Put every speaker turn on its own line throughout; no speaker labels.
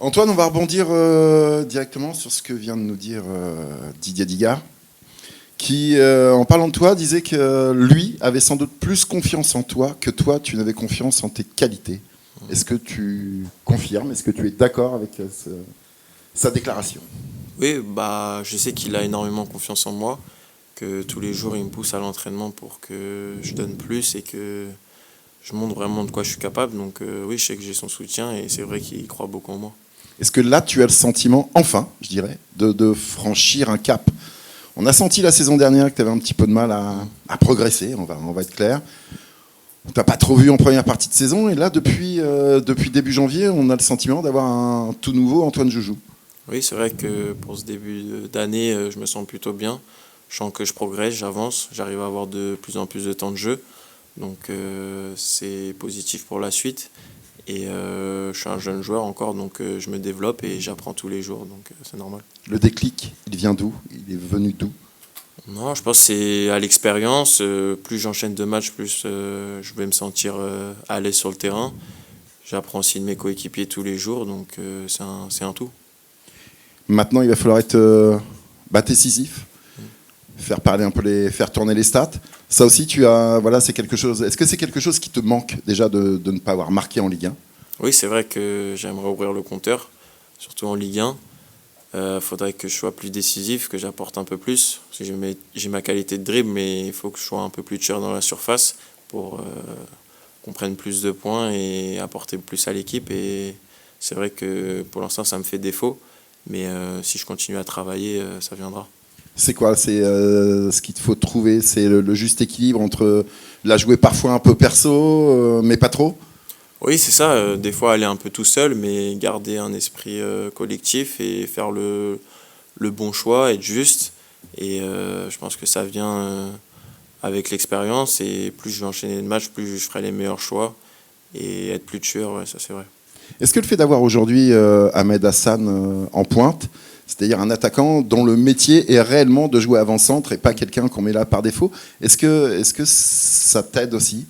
Antoine, on va rebondir directement sur ce que vient de nous dire Didier Digard, qui, en parlant de toi, disait que lui avait sans doute plus confiance en toi que toi, tu n'avais confiance en tes qualités. Est-ce que tu confirmes? Est-ce que tu es d'accord avec sa déclaration?
Oui, bah, je sais qu'il a énormément confiance en moi, que tous les jours il me pousse à l'entraînement pour que je donne plus et que je montre vraiment de quoi je suis capable. Donc oui, je sais que j'ai son soutien et c'est vrai qu'il croit beaucoup en moi.
Est-ce que là, tu as le sentiment, enfin, je dirais, de franchir un cap? On a senti la saison dernière que tu avais un petit peu de mal à progresser, on va être clair. On t'a pas trop vu en première partie de saison, et là, depuis début janvier, on a le sentiment d'avoir un tout nouveau Antoine Joujou.
Oui, c'est vrai que pour ce début d'année, je me sens plutôt bien. Je sens que je progresse, j'avance, j'arrive à avoir de plus en plus de temps de jeu. Donc c'est positif pour la suite. Et je suis un jeune joueur encore, donc je me développe et j'apprends tous les jours, donc c'est normal.
Le déclic, il vient d'où? Il est venu d'où?
Non, je pense que c'est à l'expérience. Plus j'enchaîne de matchs, plus je vais me sentir à l'aise sur le terrain. J'apprends aussi de mes coéquipiers tous les jours, donc c'est un tout.
Maintenant, il va falloir être décisif, faire parler un peu faire tourner les stats. Ça aussi, voilà, c'est quelque chose. Est-ce que c'est quelque chose qui te manque déjà de ne pas avoir marqué en Ligue 1?
Oui, c'est vrai que j'aimerais ouvrir le compteur, surtout en Ligue 1. Faudrait que je sois plus décisif, que j'apporte un peu plus. Parce que j'ai ma qualité de dribble, mais il faut que je sois un peu plus tueur dans la surface pour qu'on prenne plus de points et apporter plus à l'équipe. Et c'est vrai que pour l'instant, ça me fait défaut. Mais si je continue à travailler, ça viendra.
C'est quoi? C'est ce qu'il te faut trouver, c'est le juste équilibre entre la jouer parfois un peu perso, mais pas trop.
Oui, c'est ça. Des fois, aller un peu tout seul, mais garder un esprit collectif et faire le bon choix, être juste. Et je pense que ça vient avec l'expérience. Et plus je vais enchaîner le match, plus je ferai les meilleurs choix. Et être plus tueur, ouais, ça c'est vrai.
Est-ce que le fait d'avoir aujourd'hui Ahmed Hassan en pointe, c'est-à-dire un attaquant dont le métier est réellement de jouer avant-centre et pas quelqu'un qu'on met là par défaut, est-ce que ça t'aide aussi?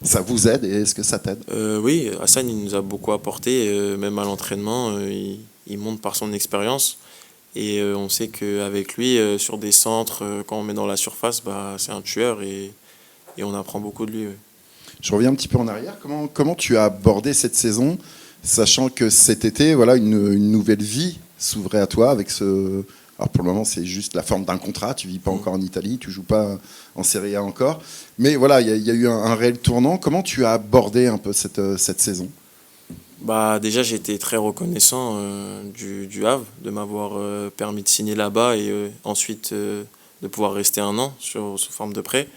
Ça vous aide et est-ce que ça t'aide?
Oui, Hassan, il nous a beaucoup apporté, même à l'entraînement. Il montre par son expérience. Et on sait qu'avec lui, sur des centres, quand on met dans la surface, bah, c'est un tueur et on apprend beaucoup de lui. Ouais.
Je reviens un petit peu en arrière. Comment tu as abordé cette saison, sachant que cet été, voilà, une nouvelle vie s'ouvrait à toi avec ce. Alors pour le moment, c'est juste la forme d'un contrat. Tu vis pas encore en Italie, tu joues pas en Serie A encore. Mais voilà, il y a eu un réel tournant. Comment tu as abordé un peu cette saison?
Bah, déjà, j'ai été très reconnaissant du Havre de m'avoir permis de signer là-bas et ensuite de pouvoir rester un an sous forme de prêt.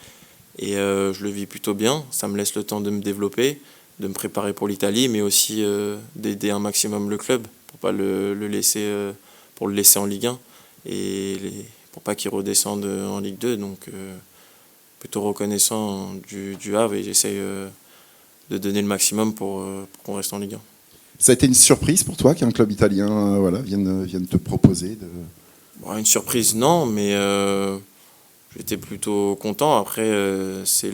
Et je le vis plutôt bien. Ça me laisse le temps de me développer, de me préparer pour l'Italie, mais aussi d'aider un maximum le club pour pas le laisser pour le laisser en Ligue 1 et pour pas qu'il redescende en Ligue 2. Donc plutôt reconnaissant du Havre et j'essaye de donner le maximum pour qu'on reste en Ligue 1.
Ça a été une surprise pour toi qu'un club italien voilà, vienne te proposer
Bon, une surprise, non, mais j'étais plutôt content. Après, c'est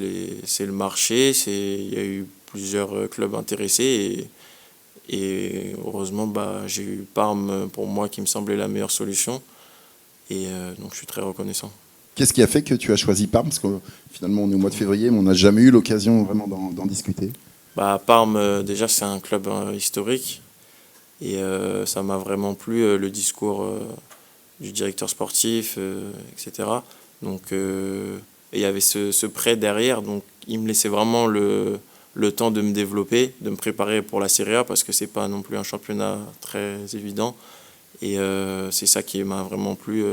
le marché, il y a eu plusieurs clubs intéressés et heureusement, bah, j'ai eu Parme pour moi qui me semblait la meilleure solution. Et donc, je suis très reconnaissant.
Qu'est-ce qui a fait que tu as choisi Parme? Parce que finalement, on est au mois de février, mais on n'a jamais eu l'occasion vraiment d'en discuter.
Bah, Parme, déjà, c'est un club historique et ça m'a vraiment plu, le discours du directeur sportif, etc. Donc, et il y avait ce prêt derrière, donc il me laissait vraiment le temps de me développer, de me préparer pour la Serie A parce que c'est pas non plus un championnat très évident. Et c'est ça qui m'a vraiment plu,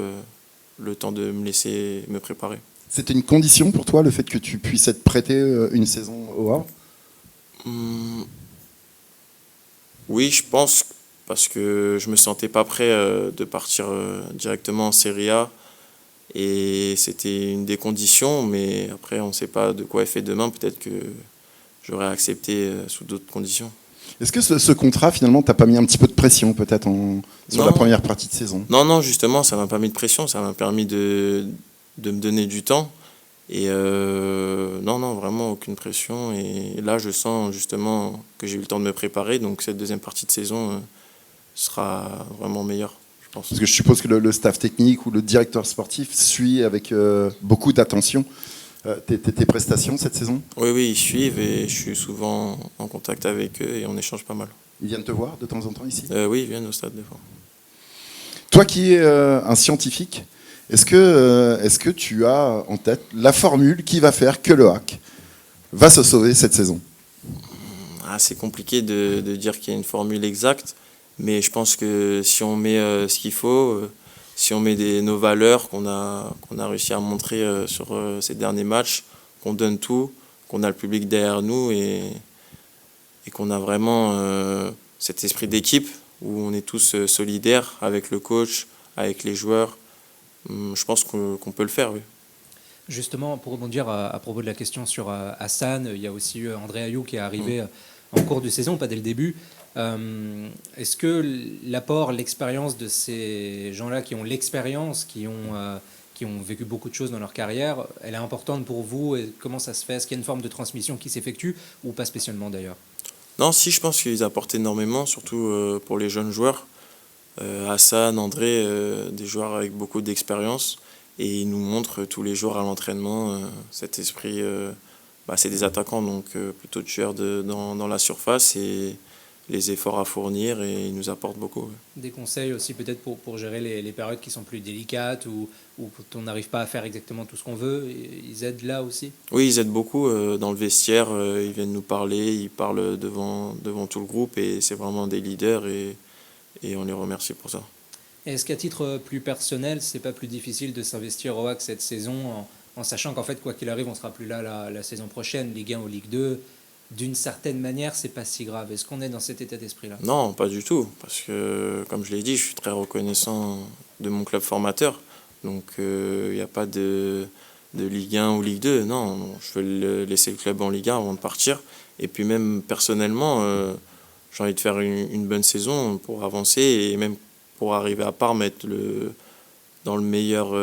le temps de me laisser me préparer.
C'était une condition pour toi, le fait que tu puisses être prêté une saison au Havre?
Hum, oui, je pense parce que je me sentais pas prêt de partir directement en Serie A et c'était une des conditions, mais après on ne sait pas de quoi est fait demain. Peut-être que j'aurais accepté sous d'autres conditions.
Est-ce que ce contrat, finalement, t'a pas mis un petit peu de pression, peut-être, sur la
Non,
première partie de saison?
non, non, justement, ça m'a pas mis de pression, ça m'a permis de me donner du temps. Et non, non, vraiment aucune pression. Et là, je sens justement que j'ai eu le temps de me préparer. Donc cette deuxième partie de saison, sera vraiment meilleur, je pense.
Parce que je suppose que le staff technique ou le directeur sportif suit avec beaucoup d'attention tes prestations cette saison.
Oui, ils suivent et je suis souvent en contact avec eux et on échange pas mal.
Ils viennent te voir de temps en temps ici.
Oui, ils viennent au stade des fois.
Toi qui es un scientifique, est-ce que tu as en tête la formule qui va faire que le HAC va se sauver cette saison?
C'est compliqué de dire qu'il y a une formule exacte, mais je pense que si on met ce qu'il faut, si on met nos valeurs qu'on a réussi à montrer sur ces derniers matchs, qu'on donne tout, qu'on a le public derrière nous et qu'on a vraiment cet esprit d'équipe où on est tous solidaires avec le coach, avec les joueurs, je pense qu'on peut le faire, oui.
Justement, pour rebondir à propos de la question sur Hassan, il y a aussi eu André Ayou qui est arrivé en cours de saison, pas dès le début. Est-ce que l'apport, l'expérience de ces gens-là qui ont l'expérience, qui ont vécu beaucoup de choses dans leur carrière, elle est importante pour vous? Et comment ça se fait? Est-ce qu'il y a une forme de transmission qui s'effectue ou pas spécialement d'ailleurs?
Non, si, je pense qu'ils apportent énormément, surtout pour les jeunes joueurs. Hassan, André, des joueurs avec beaucoup d'expérience. Et ils nous montrent tous les jours à l'entraînement cet esprit. C'est des attaquants, donc plutôt tueurs dans la surface et les efforts à fournir. Et ils nous apportent beaucoup. Oui.
Des conseils aussi peut-être pour gérer les périodes qui sont plus délicates ou quand on n'arrive pas à faire exactement tout ce qu'on veut. Ils aident là aussi?
Oui, ils aident beaucoup dans le vestiaire. Ils viennent nous parler, ils parlent devant tout le groupe. Et c'est vraiment des leaders et on les remercie pour ça.
Est-ce qu'à titre plus personnel, c'est pas plus difficile de s'investir au HAC cette saison en sachant qu'en fait, quoi qu'il arrive, on sera plus là la saison prochaine, Ligue 1 ou Ligue 2? D'une certaine manière, c'est pas si grave. Est-ce qu'on est dans cet état d'esprit-là?
Non, pas du tout. Parce que, comme je l'ai dit, je suis très reconnaissant de mon club formateur. Donc, il n'y a pas de Ligue 1 ou Ligue 2. Non, je veux laisser le club en Ligue 1 avant de partir. Et puis même personnellement, j'ai envie de faire une bonne saison pour avancer et même pour arriver à part mettre dans le meilleur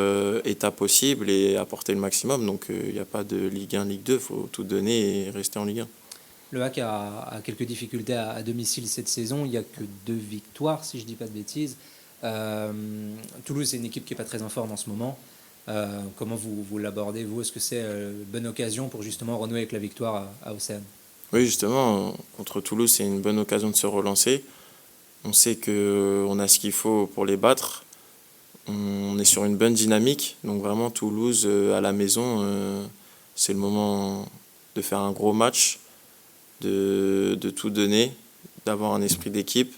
état possible et apporter le maximum. Donc il n'y a pas de Ligue 1, Ligue 2, il faut tout donner et rester en Ligue 1.
Le HAC a quelques difficultés à domicile cette saison, il n'y a que 2 victoires si je ne dis pas de bêtises. Toulouse, c'est une équipe qui n'est pas très en forme en ce moment. Comment vous l'abordez, vous? Est-ce que c'est une bonne occasion pour justement renouer avec la victoire à Océane?
Oui, justement, contre Toulouse, c'est une bonne occasion de se relancer. On sait qu'on a ce qu'il faut pour les battre. On est sur une bonne dynamique. Donc vraiment, Toulouse, à la maison, c'est le moment de faire un gros match, de tout donner, d'avoir un esprit d'équipe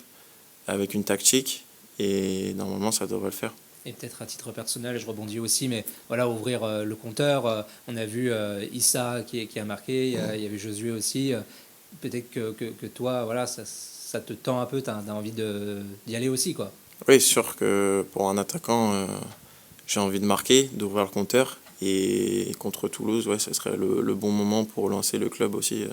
avec une tactique. Et normalement, ça devrait le faire.
Et peut-être à titre personnel, je rebondis aussi, mais voilà, ouvrir le compteur. On a vu Issa qui a marqué, il y avait Josué aussi. Peut-être que toi, voilà, ça te tend un peu, tu as envie d'y aller aussi, quoi.
Oui, c'est sûr que pour un attaquant, j'ai envie de marquer, d'ouvrir le compteur. Et contre Toulouse, ouais, ce serait le bon moment pour lancer le club aussi.